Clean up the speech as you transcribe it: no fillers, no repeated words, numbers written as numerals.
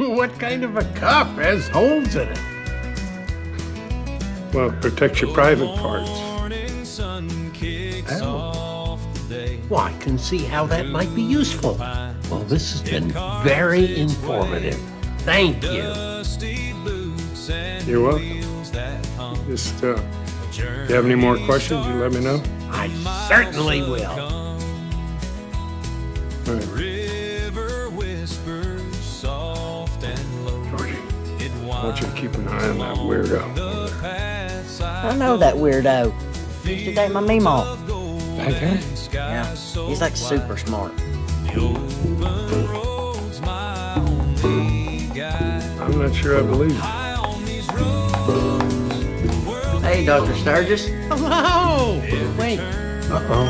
What kind of a cup has holes in it? Well, it protects your private parts. Oh. Well, I can see how that might be useful. Well, this has been very informative. Thank you. You're welcome. Just, if you have any more questions, you let me know. I certainly will. All right. Georgie, I want you to keep an eye on that weirdo. I know that weirdo. He used to date my meemaw. That guy? Yeah, he's like super smart. I'm not sure I believe you. Hey, Dr. Sturgis. Hello! Wait. Uh-oh.